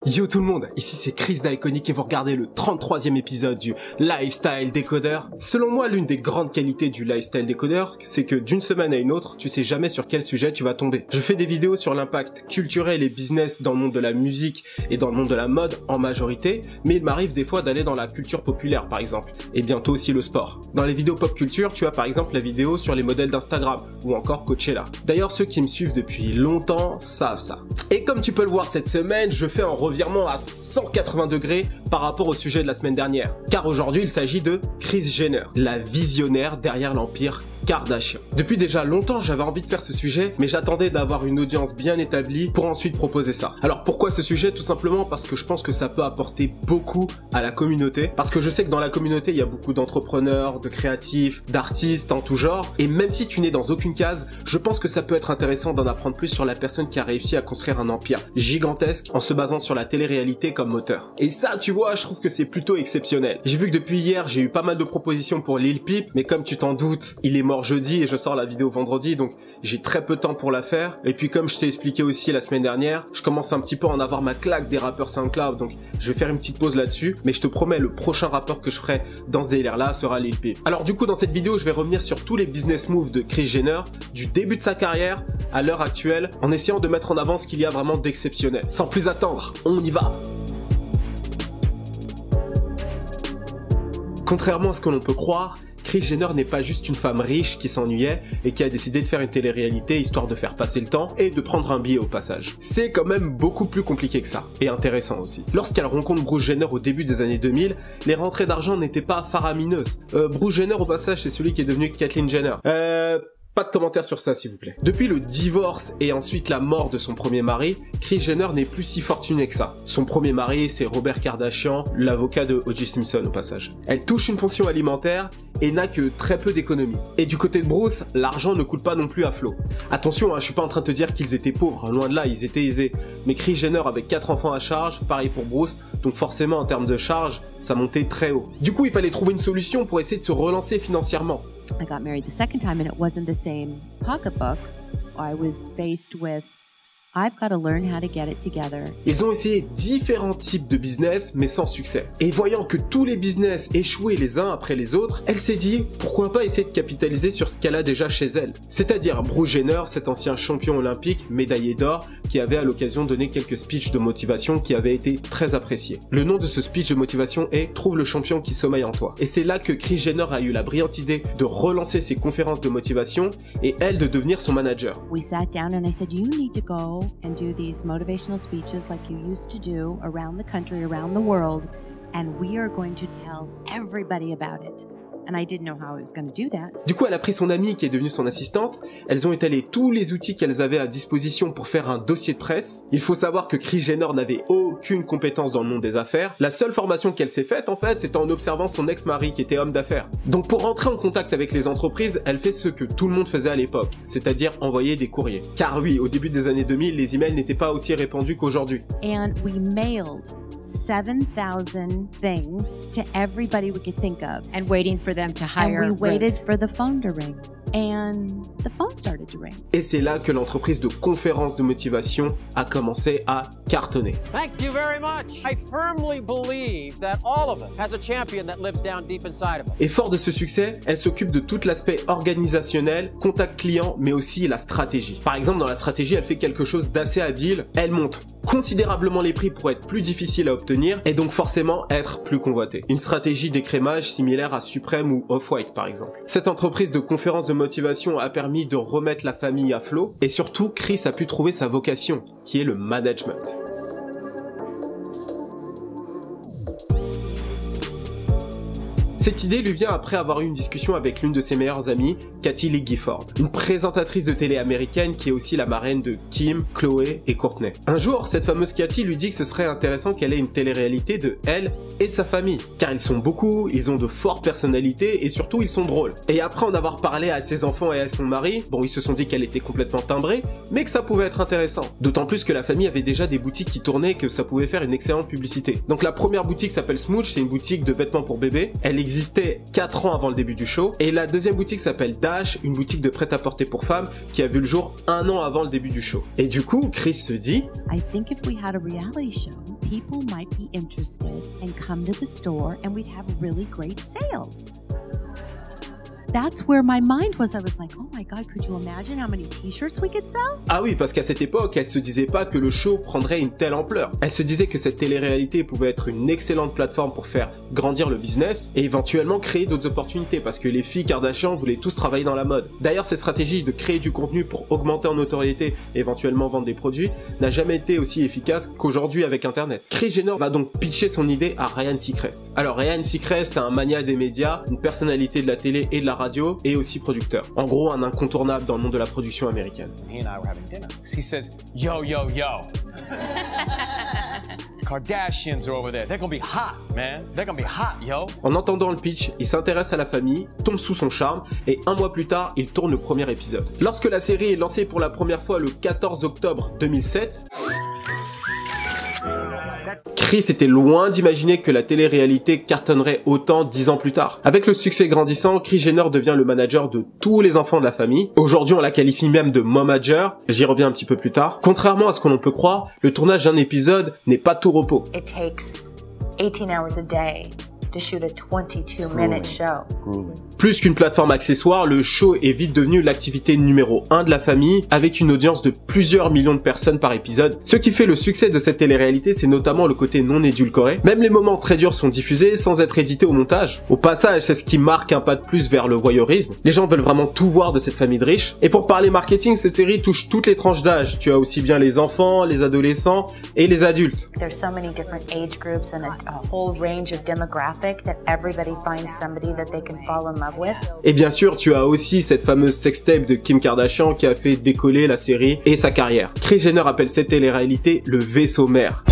Yo tout le monde, ici c'est Chris d'Iconic et vous regardez le 33e épisode du Lifestyle Decoder. Selon moi, l'une des grandes qualités du Lifestyle Decoder, c'est que d'une semaine à une autre, tu sais jamais sur quel sujet tu vas tomber. Je fais des vidéos sur l'impact culturel et business dans le monde de la musique et dans le monde de la mode en majorité, mais il m'arrive des fois d'aller dans la culture populaire par exemple, et bientôt aussi le sport. Dans les vidéos pop culture, tu as par exemple la vidéo sur les modèles d'Instagram, ou encore Coachella. D'ailleurs, ceux qui me suivent depuis longtemps savent ça. Et comme tu peux le voir cette semaine, je fais un revirement à 180 degrés par rapport au sujet de la semaine dernière. Car aujourd'hui, il s'agit de Kris Jenner, la visionnaire derrière l'empire Kardashian. Depuis déjà longtemps, j'avais envie de faire ce sujet, mais j'attendais d'avoir une audience bien établie pour ensuite proposer ça. Alors pourquoi ce sujet? Tout simplement parce que je pense que ça peut apporter beaucoup à la communauté, parce que je sais que dans la communauté, il y a beaucoup d'entrepreneurs, de créatifs, d'artistes en tout genre, et même si tu n'es dans aucune case, je pense que ça peut être intéressant d'en apprendre plus sur la personne qui a réussi à construire un empire gigantesque en se basant sur la télé-réalité comme moteur. Et ça, tu vois, je trouve que c'est plutôt exceptionnel. J'ai vu que depuis hier, j'ai eu pas mal de propositions pour Lil Peep, mais comme tu t'en doutes, il est mort jeudi et je sors la vidéo vendredi, donc j'ai très peu de temps pour la faire. Et puis comme je t'ai expliqué aussi la semaine dernière, je commence un petit peu à en avoir ma claque des rappeurs SoundCloud, donc je vais faire une petite pause là-dessus, mais je te promets, le prochain rappeur que je ferai dans ce délire-là sera Lil Peep. Alors du coup, dans cette vidéo, je vais revenir sur tous les business moves de Kris Jenner, du début de sa carrière à l'heure actuelle, en essayant de mettre en avant ce qu'il y a vraiment d'exceptionnel. Sans plus attendre, on y va! Contrairement à ce que l'on peut croire, Kris Jenner n'est pas juste une femme riche qui s'ennuyait et qui a décidé de faire une télé-réalité histoire de faire passer le temps et de prendre un billet au passage. C'est quand même beaucoup plus compliqué que ça, et intéressant aussi. Lorsqu'elle rencontre Bruce Jenner au début des années 2000, les rentrées d'argent n'étaient pas faramineuses. Bruce Jenner au passage, c'est celui qui est devenu Caitlyn Jenner. Pas de commentaires sur ça s'il vous plaît. Depuis le divorce et ensuite la mort de son premier mari, Kris Jenner n'est plus si fortunée que ça. Son premier mari, c'est Robert Kardashian, l'avocat de O.J. Simpson au passage. Elle touche une pension alimentaire et n'a que très peu d'économies. Et du côté de Bruce, l'argent ne coule pas non plus à flot. Attention, je suis pas en train de te dire qu'ils étaient pauvres, loin de là, ils étaient aisés. Mais Kris Jenner avait 4 enfants à charge, pareil pour Bruce, donc forcément en termes de charge, ça montait très haut. Du coup, il fallait trouver une solution pour essayer de se relancer financièrement. I got married the second time and it wasn't the same pocketbook. I was faced with, I've got to learn how to get it together. Ils ont essayé différents types de business, mais sans succès. Et voyant que tous les business échouaient les uns après les autres, elle s'est dit, pourquoi pas essayer de capitaliser sur ce qu'elle a déjà chez elle. C'est-à-dire Bruce Jenner, cet ancien champion olympique, médaillé d'or, qui avait à l'occasion donné quelques speeches de motivation qui avaient été très appréciés. Le nom de ce speech de motivation est « Trouve le champion qui sommeille en toi ». Et c'est là que Kris Jenner a eu la brillante idée de relancer ses conférences de motivation et elle de devenir son manager. We sat down and I said, you need to go and do these motivational speeches like you used to do around the country, around the world, and we are going to tell everybody about it. And I didn't know how I was going to do that. Du coup, elle a pris son amie qui est devenue son assistante. Elles ont étalé tous les outils qu'elles avaient à disposition pour faire un dossier de presse. Il faut savoir que Kris Jenner n'avait aucune compétence dans le monde des affaires. La seule formation qu'elle s'est faite, en fait, c'était en observant son ex-mari qui était homme d'affaires. Donc pour rentrer en contact avec les entreprises, elle fait ce que tout le monde faisait à l'époque, c'est-à-dire envoyer des courriers. Car oui, au début des années 2000, les emails n'étaient pas aussi répandus qu'aujourd'hui. And we mailed 7,000 things to everybody we could think of. And waiting for them to hire. And we waited for the phone to ring. And the phone started to ring. Et c'est là que l'entreprise de conférences de motivation a commencé à cartonner. Thank you very much. I firmly believe that all of us has a champion that lives down deep inside of us. Et fort de ce succès, elle s'occupe de tout l'aspect organisationnel, contact client, mais aussi la stratégie. Par exemple, dans la stratégie, elle fait quelque chose d'assez habile. Elle monte considérablement les prix pour être plus difficile à obtenir et donc forcément être plus convoité. Une stratégie d'écrémage similaire à Supreme ou Off-White par exemple. Cette entreprise de conférences de motivation a permis de remettre la famille à flot et surtout Kris a pu trouver sa vocation qui est le management. Cette idée lui vient après avoir eu une discussion avec l'une de ses meilleures amies, Kathie Lee Gifford, une présentatrice de télé américaine qui est aussi la marraine de Kim, Chloé et Kourtney. Un jour, cette fameuse Kathie lui dit que ce serait intéressant qu'elle ait une télé-réalité de elle et de sa famille, car ils sont beaucoup, ils ont de fortes personnalités et surtout ils sont drôles. Et après en avoir parlé à ses enfants et à son mari, bon ils se sont dit qu'elle était complètement timbrée, mais que ça pouvait être intéressant. D'autant plus que la famille avait déjà des boutiques qui tournaient et que ça pouvait faire une excellente publicité. Donc la première boutique s'appelle Smooch, c'est une boutique de vêtements pour bébés, elle existe existait 4 ans avant le début du show. Et la deuxième boutique s'appelle Dash, une boutique de prêt-à-porter pour femmes qui a vu le jour 1 an avant le début du show. Et du coup, Chris se dit I think if we had a reality show, people might be interested and come to the store and we'd have really great sales. That's where my mind was. I was like, oh my God, could you imagine how many t-shirts we could sell? Ah oui, parce qu'à cette époque, elle se disait pas que le show prendrait une telle ampleur. Elle se disait que cette télé-réalité pouvait être une excellente plateforme pour faire grandir le business et éventuellement créer d'autres opportunités parce que les filles Kardashian voulaient tous travailler dans la mode. D'ailleurs, cette stratégie de créer du contenu pour augmenter en notoriété et éventuellement vendre des produits n'a jamais été aussi efficace qu'aujourd'hui avec Internet. Kris Jenner va donc pitcher son idée à Ryan Seacrest. Alors Ryan Seacrest, c'est un mania des médias, une personnalité de la télé et de la radio et aussi producteur. En gros, un incontournable dans le monde de la production américaine. He and I were having dinner. He says, yo, yo, yo. Kardashians are over there. They're gonna be hot, man. They're gonna be hot, yo. En entendant le pitch, il s'intéresse à la famille, tombe sous son charme et 1 mois plus tard, il tourne le premier épisode. Lorsque la série est lancée pour la première fois le 14 octobre 2007, Chris était loin d'imaginer que la télé-réalité cartonnerait autant 10 ans plus tard. Avec le succès grandissant, Kris Jenner devient le manager de tous les enfants de la famille. Aujourd'hui, on la qualifie même de momager. J'y reviens un petit peu plus tard. Contrairement à ce que l'on peut croire, le tournage d'un épisode n'est pas tout repos. It takes 18 hours a day to shoot a 22-minute show. Plus qu'une plateforme accessoire, le show est vite devenu l'activité numéro 1 de la famille, avec une audience de plusieurs millions de personnes par épisode. Ce qui fait le succès de cette télé-réalité, c'est notamment le côté non édulcoré. Même les moments très durs sont diffusés sans être édités au montage. Au passage, c'est ce qui marque un pas de plus vers le voyeurisme. Les gens veulent vraiment tout voir de cette famille de riches. Et pour parler marketing, cette série touche toutes les tranches d'âge. Tu as aussi bien les enfants, les adolescents et les adultes. There's so many different age groups and a whole range of demographic that everybody finds somebody that they can fall in love with. Et bien sûr, tu as aussi cette fameuse sextape de Kim Kardashian qui a fait décoller la série et sa carrière. Kris Jenner appelle cette télé-réalité le vaisseau mère.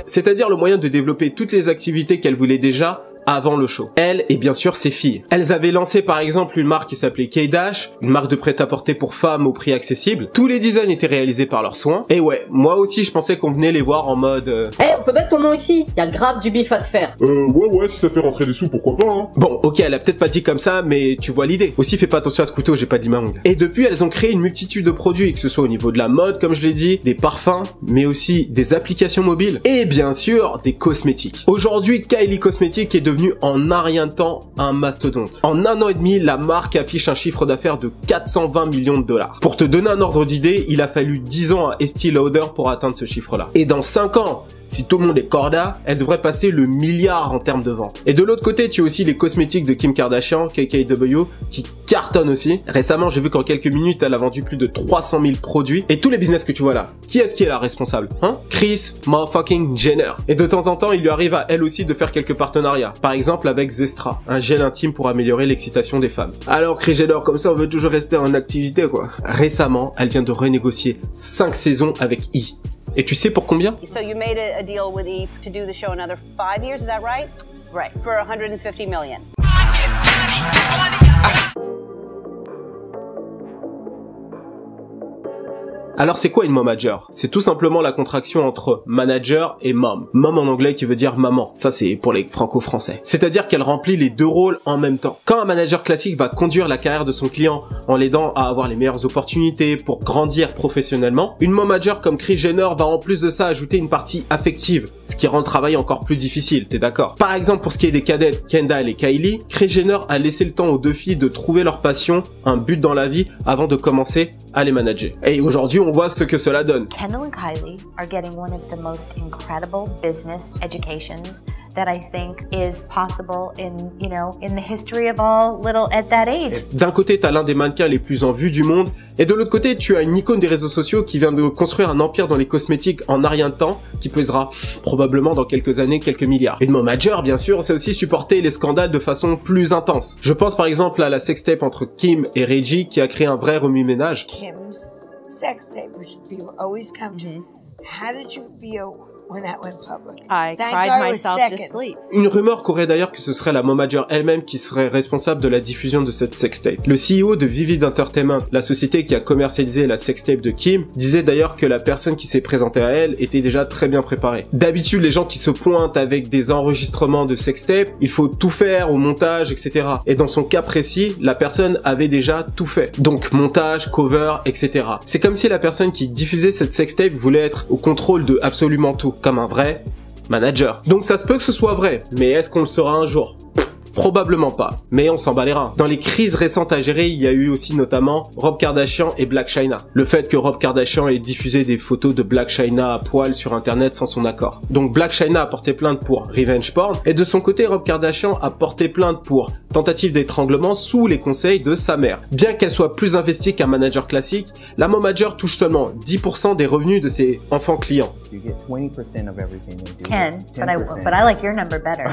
C'est-à-dire le moyen de développer toutes les activités qu'elle voulait déjà avant le show. Elle et bien sûr ses filles. Elles avaient lancé par exemple une marque qui s'appelait K-Dash, une marque de prêt-à-porter pour femmes au prix accessible. Tous les designs étaient réalisés par leurs soins. Et ouais, moi aussi je pensais qu'on venait les voir en mode on peut mettre ton nom ici, y a grave du bif à se faire. Ouais, si ça fait rentrer des sous, pourquoi pas, hein. Bon, ok, elle a peut-être pas dit comme ça, mais tu vois l'idée. Aussi, fais pas attention à ce couteau, j'ai pas dit ma ongle. Et depuis, elles ont créé une multitude de produits, que ce soit au niveau de la mode, comme je l'ai dit, des parfums, mais aussi des applications mobiles, et bien sûr, des cosmétiques. Aujourd'hui, Kylie Cosmetics est devenue en un rien de temps un mastodonte. En 1 an et demi, la marque affiche un chiffre d'affaires de 420 millions de dollars. Pour te donner un ordre d'idée, il a fallu 10 ans à Estée Lauder pour atteindre ce chiffre-là. Et dans 5 ans, si tout le monde est corda, elle devrait passer le milliard en termes de vente. Et de l'autre côté, tu as aussi les cosmétiques de Kim Kardashian, KKW, qui cartonnent aussi. Récemment, j'ai vu qu'en quelques minutes, elle a vendu plus de 300 000 produits. Et tous les business que tu vois là, qui est-ce qui est la responsable, hein? Kris motherfucking Jenner. Et de temps en temps, il lui arrive à elle aussi de faire quelques partenariats. Par exemple avec Zestra, un gel intime pour améliorer l'excitation des femmes. Alors Kris Jenner, comme ça, on veut toujours rester en activité, quoi. Récemment, elle vient de renégocier 5 saisons avec E! Et tu sais pour combien? So you made a deal with E! To do the show another 5 years, is that right? Right. For 150 million. Alors c'est quoi une momager? C'est tout simplement la contraction entre manager et mom. Mom en anglais qui veut dire maman. Ça c'est pour les franco-français. C'est-à-dire qu'elle remplit les deux rôles en même temps. Quand un manager classique va conduire la carrière de son client en l'aidant à avoir les meilleures opportunités pour grandir professionnellement, une momager comme Kris Jenner va en plus de ça ajouter une partie affective, ce qui rend le travail encore plus difficile, t'es d'accord? Par exemple pour ce qui est des cadettes Kendall et Kylie, Kris Jenner a laissé le temps aux deux filles de trouver leur passion, un but dans la vie avant de commencer à les manager. Et aujourd'hui on voit ce que cela donne. Kendall and Kylie are getting one of the most incredible business educations that I think is possible in the history of all little at that age. D'un côté, t'as l'un des mannequins les plus en vue du monde, et de l'autre côté, tu as une icône des réseaux sociaux qui vient de construire un empire dans les cosmétiques en un rien de temps, qui pesera probablement dans quelques années quelques milliards. Une momager, bien sûr, c'est aussi supporter les scandales de façon plus intense. Je pense par exemple à la sextape entre Kim et Reggie qui a créé un vrai remue-ménage. Kim's sex tape, which people always come to. How did you feel when that went public. I Thank cried God it was myself to second. sleep. Une rumeur courait d'ailleurs que ce serait la manager elle-même qui serait responsable de la diffusion de cette sextape. Le CEO de Vivid Entertainment, la société qui a commercialisé la sextape de Kim, disait d'ailleurs que la personne qui s'est présentée à elle était déjà très bien préparée. D'habitude, les gens qui se pointent avec des enregistrements de sextape, il faut tout faire au montage, etc. Et dans son cas précis, la personne avait déjà tout fait. Donc montage, cover, etc. C'est comme si la personne qui diffusait cette sextape voulait être au contrôle de absolument tout, comme un vrai manager. Donc ça se peut que ce soit vrai, mais est-ce qu'on le saura un jour ? Probablement pas, mais on s'en bat les reins. Dans les crises récentes à gérer, il y a eu aussi notamment Rob Kardashian et Blac Chyna. Le fait que Rob Kardashian ait diffusé des photos de Blac Chyna à poil sur internet sans son accord. Donc Blac Chyna a porté plainte pour revenge porn, et de son côté Rob Kardashian a porté plainte pour tentative d'étranglement sous les conseils de sa mère. Bien qu'elle soit plus investie qu'un manager classique, la manager touche seulement 10% des revenus de ses enfants clients. You get 20% of everything they do. 10, but I like your number better.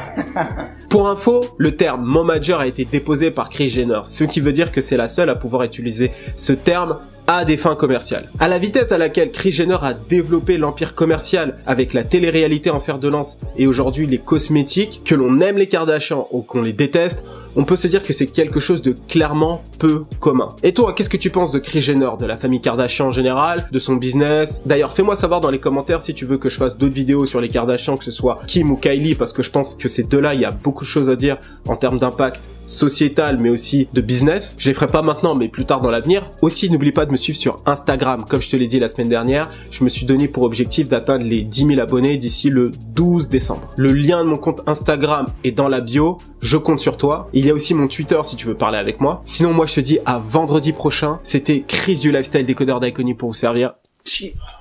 Pour info, le terme momager a été déposé par Kris Jenner, ce qui veut dire que c'est la seule à pouvoir utiliser ce terme à des fins commerciales. À la vitesse à laquelle Kris Jenner a développé l'empire commercial avec la télé-réalité en fer de lance et aujourd'hui les cosmétiques, que l'on aime les Kardashians ou qu'on les déteste, on peut se dire que c'est quelque chose de clairement peu commun. Et toi, qu'est-ce que tu penses de Kris Jenner, de la famille Kardashian en général, de son business? D'ailleurs, fais-moi savoir dans les commentaires si tu veux que je fasse d'autres vidéos sur les Kardashians, que ce soit Kim ou Kylie, parce que je pense que ces deux-là, il y a beaucoup de choses à dire en termes d'impact sociétal mais aussi de business. Je les ferai pas maintenant mais plus tard dans l'avenir. Aussi, n'oublie pas de me suivre sur Instagram. Comme je te l'ai dit la semaine dernière, je me suis donné pour objectif d'atteindre les 10 000 abonnés d'ici le 12 décembre. Le lien de mon compte Instagram est dans la bio. Je compte sur toi. Il y a aussi mon Twitter si tu veux parler avec moi. Sinon, moi je te dis à vendredi prochain. C'était Chris du Lifestyle Décodeur d'Iconi pour vous servir. Cheers.